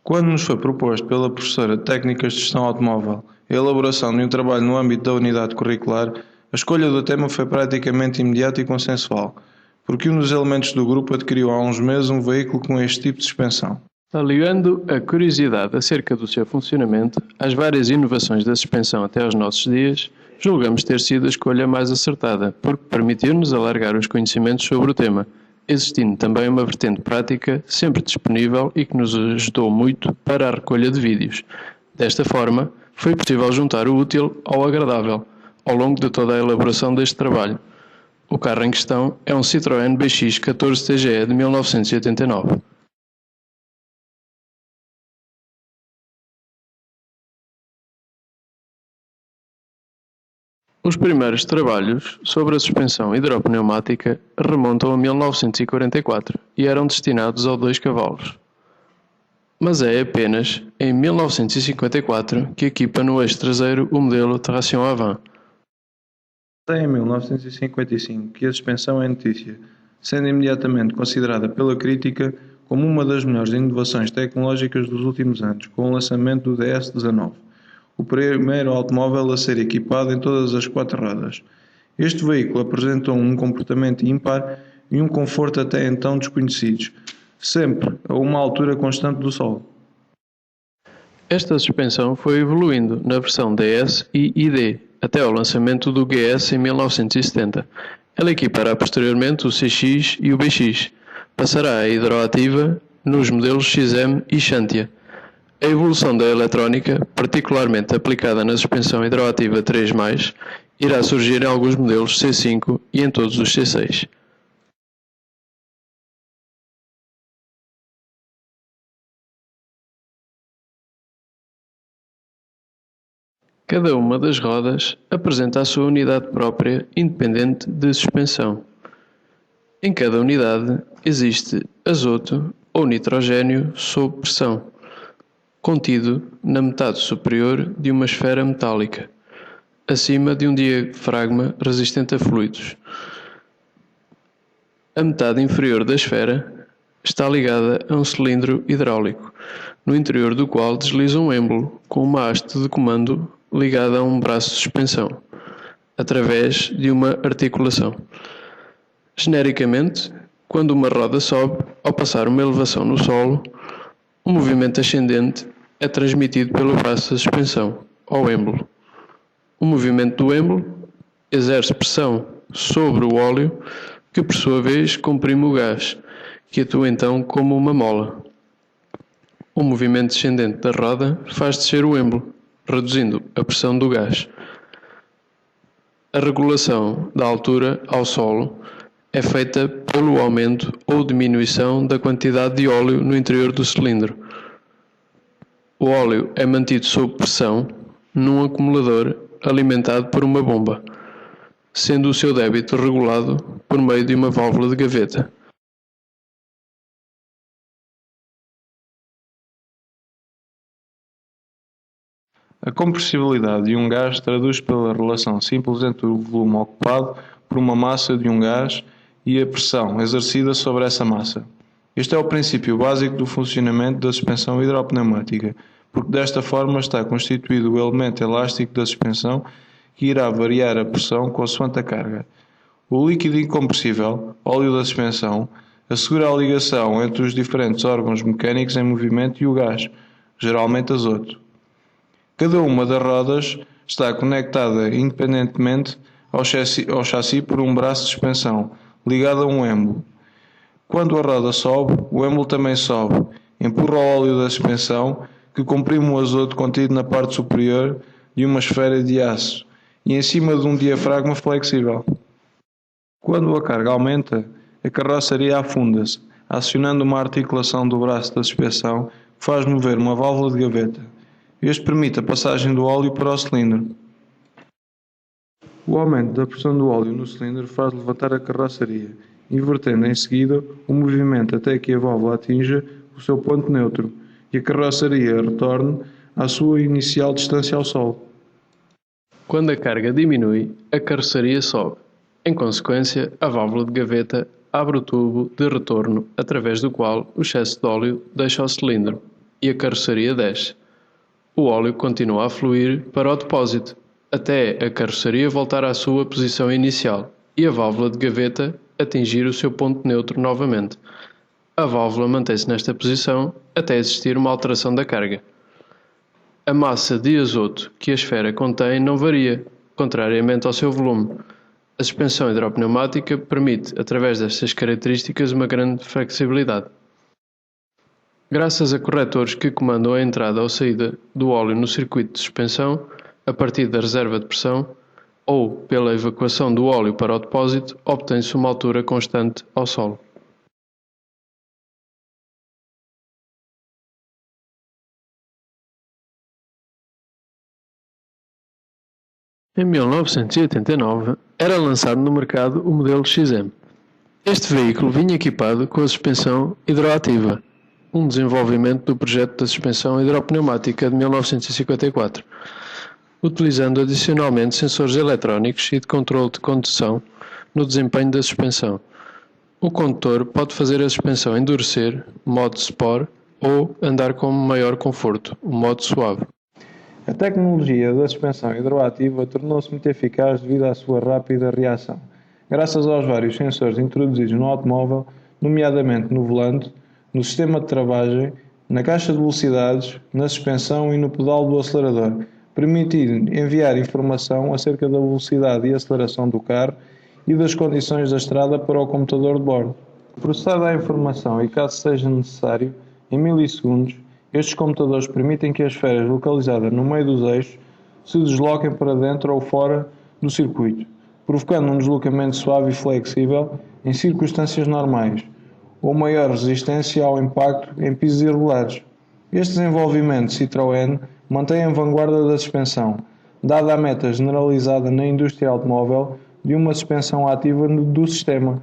Quando nos foi proposto pela professora de Técnicas de Gestão Automóvel a elaboração de um trabalho no âmbito da unidade curricular, a escolha do tema foi praticamente imediata e consensual, porque um dos elementos do grupo adquiriu há uns meses um veículo com este tipo de suspensão. Aliando a curiosidade acerca do seu funcionamento às várias inovações da suspensão até aos nossos dias, julgamos ter sido a escolha mais acertada, porque permitiu-nos alargar os conhecimentos sobre o tema, existindo também uma vertente prática sempre disponível e que nos ajudou muito para a recolha de vídeos. Desta forma, foi possível juntar o útil ao agradável, ao longo de toda a elaboração deste trabalho. O carro em questão é um Citroën BX 14 TGE de 1989. Os primeiros trabalhos sobre a suspensão hidropneumática remontam a 1944 e eram destinados ao 2 cavalos. Mas é apenas em 1954 que equipa no eixo traseiro o modelo Traction Avant. Até em 1955 que a suspensão é notícia, sendo imediatamente considerada pela crítica como uma das melhores inovações tecnológicas dos últimos anos, com o lançamento do DS-19, o primeiro automóvel a ser equipado em todas as 4 rodas. Este veículo apresentou um comportamento ímpar e um conforto até então desconhecidos, sempre a uma altura constante do solo. Esta suspensão foi evoluindo na versão DS e ID, até ao lançamento do GS em 1970. Ela equipará posteriormente o CX e o BX. Passará a hidroativa nos modelos XM e Xantia. A evolução da eletrónica, particularmente aplicada na suspensão hidroativa 3+, irá surgir em alguns modelos C5 e em todos os C6. Cada uma das rodas apresenta a sua unidade própria independente de suspensão. Em cada unidade existe azoto ou nitrogênio sob pressão, contido na metade superior de uma esfera metálica, acima de um diafragma resistente a fluidos. A metade inferior da esfera está ligada a um cilindro hidráulico, no interior do qual desliza um êmbolo com uma haste de comando ligada a um braço de suspensão, através de uma articulação. Genericamente, quando uma roda sobe, ao passar uma elevação no solo, o movimento ascendente é transmitido pelo braço de suspensão, ao êmbolo. O movimento do êmbolo exerce pressão sobre o óleo, que por sua vez comprime o gás, que atua então como uma mola. O movimento descendente da roda faz descer o êmbolo, reduzindo a pressão do gás. A regulação da altura ao solo é feita pelo aumento ou diminuição da quantidade de óleo no interior do cilindro. O óleo é mantido sob pressão num acumulador alimentado por uma bomba, sendo o seu débito regulado por meio de uma válvula de gaveta. A compressibilidade de um gás traduz pela relação simples entre o volume ocupado por uma massa de um gás e a pressão exercida sobre essa massa. Este é o princípio básico do funcionamento da suspensão hidropneumática, porque desta forma está constituído o elemento elástico da suspensão que irá variar a pressão consoante a carga. O líquido incompressível, óleo da suspensão, assegura a ligação entre os diferentes órgãos mecânicos em movimento e o gás, geralmente azoto. Cada uma das rodas está conectada independentemente ao chassi por um braço de suspensão, ligado a um êmbolo. Quando a roda sobe, o êmbolo também sobe, empurra o óleo da suspensão, que comprime o azoto contido na parte superior de uma esfera de aço e em cima de um diafragma flexível. Quando a carga aumenta, a carroceria afunda-se, acionando uma articulação do braço da suspensão que faz mover uma válvula de gaveta. Este permite a passagem do óleo para o cilindro. O aumento da pressão do óleo no cilindro faz levantar a carroceria, invertendo em seguida o movimento até que a válvula atinja o seu ponto neutro e a carroceria retorne à sua inicial distância ao solo. Quando a carga diminui, a carroceria sobe. Em consequência, a válvula de gaveta abre o tubo de retorno através do qual o excesso de óleo deixa o cilindro. e a carroceria desce. O óleo continua a fluir para o depósito, até a carroceria voltar à sua posição inicial e a válvula de gaveta atingir o seu ponto neutro novamente. A válvula mantém-se nesta posição até existir uma alteração da carga. A massa de azoto que a esfera contém não varia, contrariamente ao seu volume. A suspensão hidropneumática permite, através destas características, uma grande flexibilidade. Graças a corretores que comandam a entrada ou saída do óleo no circuito de suspensão, a partir da reserva de pressão, ou pela evacuação do óleo para o depósito, obtém-se uma altura constante ao solo. Em 1989, era lançado no mercado o modelo XM. Este veículo vinha equipado com a suspensão hidroativa, um desenvolvimento do projeto da suspensão hidropneumática de 1954, utilizando adicionalmente sensores eletrónicos e de controle de condução no desempenho da suspensão. O condutor pode fazer a suspensão endurecer, modo Sport, ou andar com maior conforto, o modo suave. A tecnologia da suspensão hidroativa tornou-se muito eficaz devido à sua rápida reação, graças aos vários sensores introduzidos no automóvel, nomeadamente no volante, no sistema de travagem, na caixa de velocidades, na suspensão e no pedal do acelerador, permitindo enviar informação acerca da velocidade e aceleração do carro e das condições da estrada para o computador de bordo. Processada a informação e, caso seja necessário, em milissegundos, estes computadores permitem que as esferas localizadas no meio dos eixos se desloquem para dentro ou fora do circuito, provocando um deslocamento suave e flexível em circunstâncias normais, ou maior resistência ao impacto em pisos irregulares. Este desenvolvimento Citroën mantém a vanguarda da suspensão, dada a meta generalizada na indústria automóvel de uma suspensão ativa do sistema.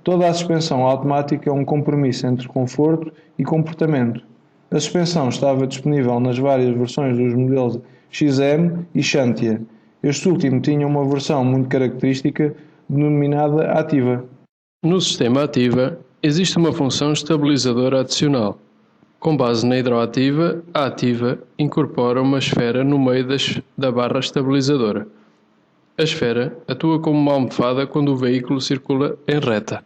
Toda a suspensão automática é um compromisso entre conforto e comportamento. A suspensão estava disponível nas várias versões dos modelos XM e Xantia. Este último tinha uma versão muito característica denominada Ativa. No sistema Ativa, existe uma função estabilizadora adicional. Com base na hidroativa, a Ativa incorpora uma esfera no meio da barra estabilizadora. A esfera atua como uma almofada quando o veículo circula em reta.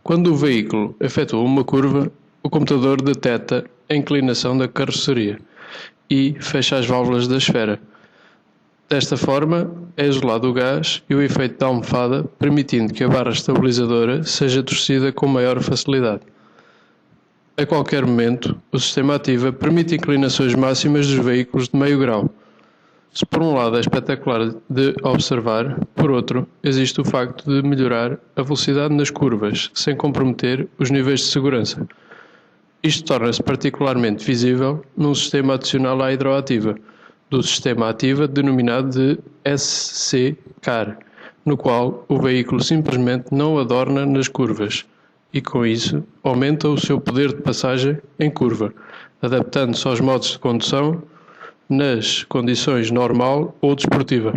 Quando o veículo efetua uma curva, o computador detecta a inclinação da carroceria e fecha as válvulas da esfera. Desta forma, é isolado o gás e o efeito da almofada, permitindo que a barra estabilizadora seja torcida com maior facilidade. A qualquer momento, o sistema Ativa permite inclinações máximas dos veículos de meio grau. Se por um lado é espetacular de observar, por outro, existe o facto de melhorar a velocidade nas curvas, sem comprometer os níveis de segurança. Isto torna-se particularmente visível num sistema adicional à hidroativa, do sistema Ativa denominado de SC-CAR, no qual o veículo simplesmente não adorna nas curvas e, com isso, aumenta o seu poder de passagem em curva, adaptando-se aos modos de condução nas condições normal ou desportiva.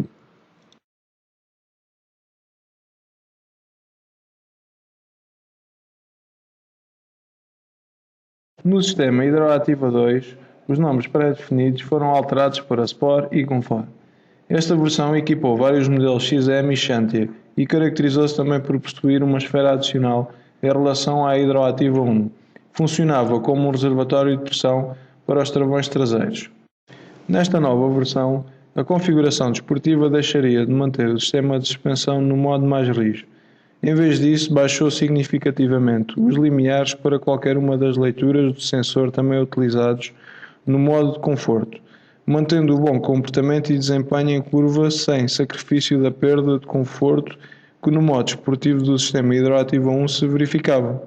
No sistema Hidroativa 2, os nomes pré-definidos foram alterados para Sport e Comfort. Esta versão equipou vários modelos XM e Xantia e caracterizou-se também por possuir uma esfera adicional em relação à Hidroativa 1. Funcionava como um reservatório de pressão para os travões traseiros. Nesta nova versão, a configuração desportiva deixaria de manter o sistema de suspensão no modo mais rijo. Em vez disso, baixou significativamente os limiares para qualquer uma das leituras do sensor também utilizados no modo de conforto, mantendo o bom comportamento e desempenho em curva sem sacrifício da perda de conforto que no modo esportivo do sistema Hidroativa 1 se verificava.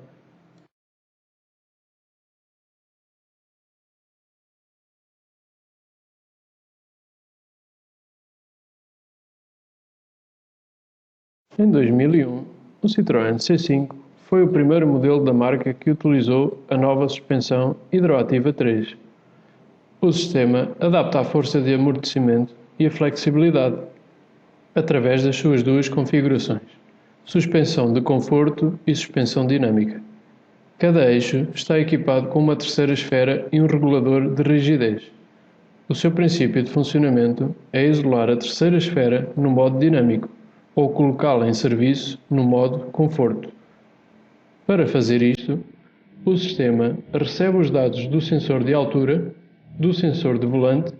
Em 2001, o Citroën C5 foi o primeiro modelo da marca que utilizou a nova suspensão Hidroativa 3. O sistema adapta a força de amortecimento e a flexibilidade, através das suas duas configurações, suspensão de conforto e suspensão dinâmica. Cada eixo está equipado com uma terceira esfera e um regulador de rigidez. O seu princípio de funcionamento é isolar a terceira esfera no modo dinâmico ou colocá-la em serviço no modo conforto. Para fazer isto, o sistema recebe os dados do sensor de altura, do sensor de volante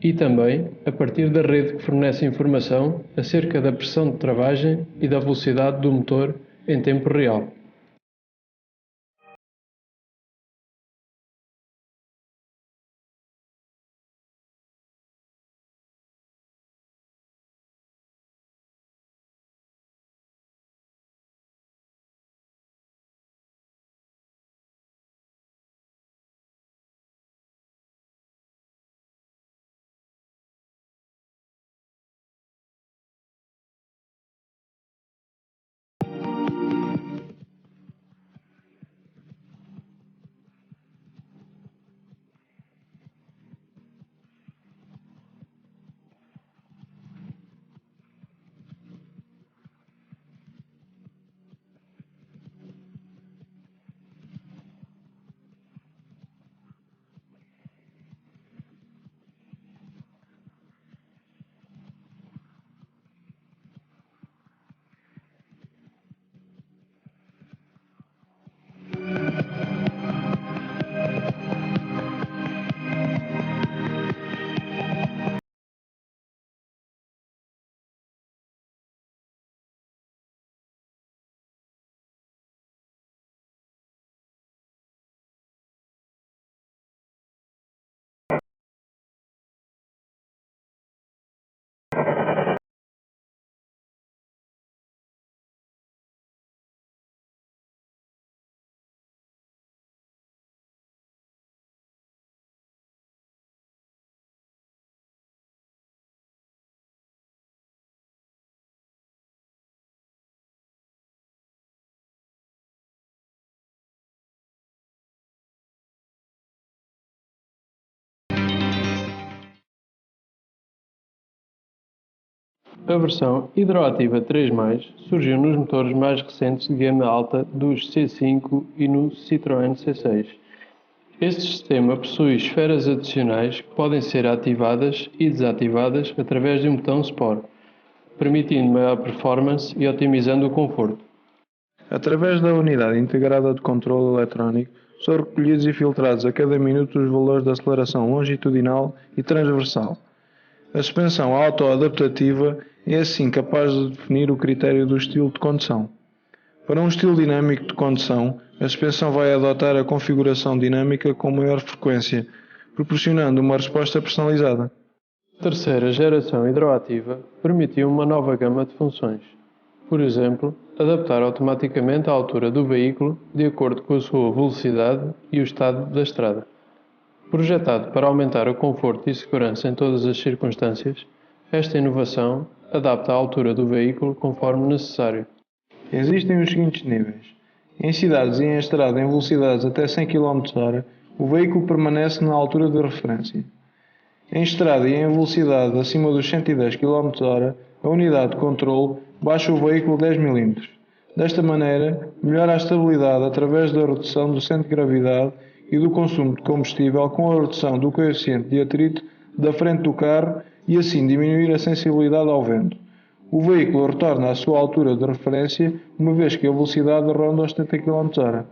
e também a partir da rede que fornece informação acerca da pressão de travagem e da velocidade do motor em tempo real. A versão hidroativa 3+, surgiu nos motores mais recentes de gama alta dos C5 e no Citroën C6. Este sistema possui esferas adicionais que podem ser ativadas e desativadas através de um botão Sport, permitindo maior performance e otimizando o conforto. Através da unidade integrada de controle eletrónico, são recolhidos e filtrados a cada minuto os valores de aceleração longitudinal e transversal. A suspensão auto-adaptativa é assim capaz de definir o critério do estilo de condução. Para um estilo dinâmico de condução, a suspensão vai adotar a configuração dinâmica com maior frequência, proporcionando uma resposta personalizada. A terceira geração hidroativa permitiu uma nova gama de funções. Por exemplo, adaptar automaticamente a altura do veículo de acordo com a sua velocidade e o estado da estrada. Projetado para aumentar o conforto e segurança em todas as circunstâncias, esta inovação adapta a altura do veículo conforme necessário. Existem os seguintes níveis. Em cidades e em estrada em velocidades até 100 km/h, o veículo permanece na altura de referência. Em estrada e em velocidade acima dos 110 km/h, a unidade de controle baixa o veículo 10 mm. Desta maneira, melhora a estabilidade através da redução do centro de gravidade e do consumo de combustível com a redução do coeficiente de atrito da frente do carro e assim diminuir a sensibilidade ao vento. O veículo retorna à sua altura de referência uma vez que a velocidade ronda os 70 km/h.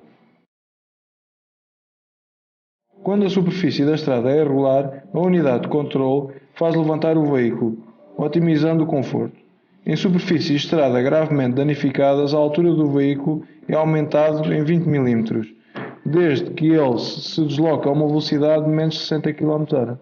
Quando a superfície da estrada é irregular, a unidade de controle faz levantar o veículo, otimizando o conforto. Em superfícies de estrada gravemente danificadas, a altura do veículo é aumentada em 20 mm, desde que ele se desloca a uma velocidade de menos de 60 km/h.